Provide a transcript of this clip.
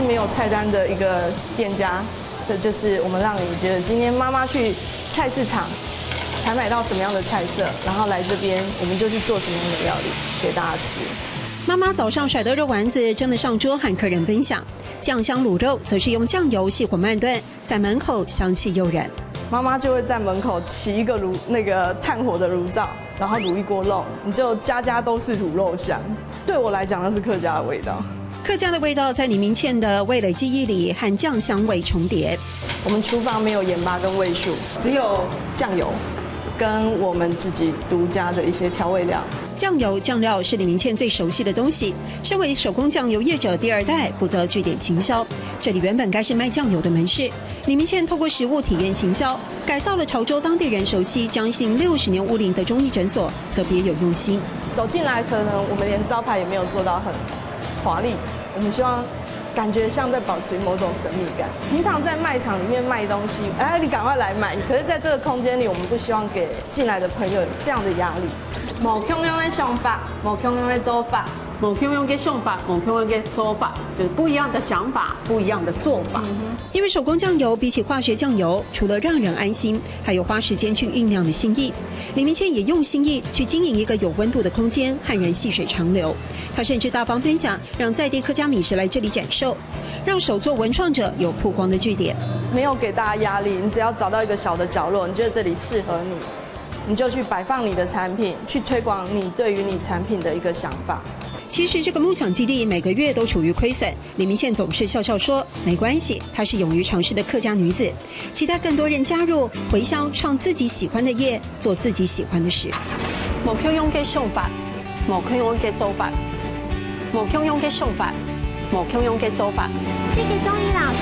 没有菜单的一个店家，这就是我们让你觉得今天妈妈去菜市场才买到什么样的菜色，然后来这边我们就去做什么样的料理给大家吃。妈妈早上甩的肉丸子蒸了上桌，和客人分享。酱香卤肉则是用酱油细火慢炖，在门口香气诱人。妈妈就会在门口起一个炭火的炉灶，然后卤一锅肉，你就家家都是卤肉香。对我来讲，那是客家的味道。客家的味道在李明倩的味蕾记忆里和酱香味重叠。我们厨房没有盐巴跟味素，只有酱油跟我们自己独家的一些调味料。酱油、酱料是李明倩最熟悉的东西。身为手工酱油业者第2代，负责据点行销。这里原本该是卖酱油的门市，李明倩透过实物体验行销，改造了潮州当地人熟悉将近60年屋龄的中医诊所，则别有用心。走进来，可能我们连招牌也没有做到很华丽，我们希望感觉像在保持某种神秘感。平常在卖场里面卖东西，你赶快来买。可是在这个空间里，我们不希望给进来的朋友有这样的压力。某空用的想法，某空用的做法，某空用的想法，某空用的做法，就是不一样的想法，不一样的做法。因为手工酱油比起化学酱油，除了让人安心，还有花时间去酝酿的心意。李明倩也用心意去经营一个有温度的空间，和人细水长流。她甚至大方分享，让在地客家美食来这里展售，让手作文创者有曝光的据点。没有给大家压力，你只要找到一个小的角落，你觉得这里适合你，你就去摆放你的产品，去推广你对于你产品的一个想法。其实这个牧场基地每个月都处于亏损，李明倩总是笑笑说没关系，她是勇于尝试的客家女子，期待更多人加入，回乡创自己喜欢的业，做自己喜欢的事。某空用的想法，某空用的做法，某空用的想法，某空用的做法。谢谢钟怡老师。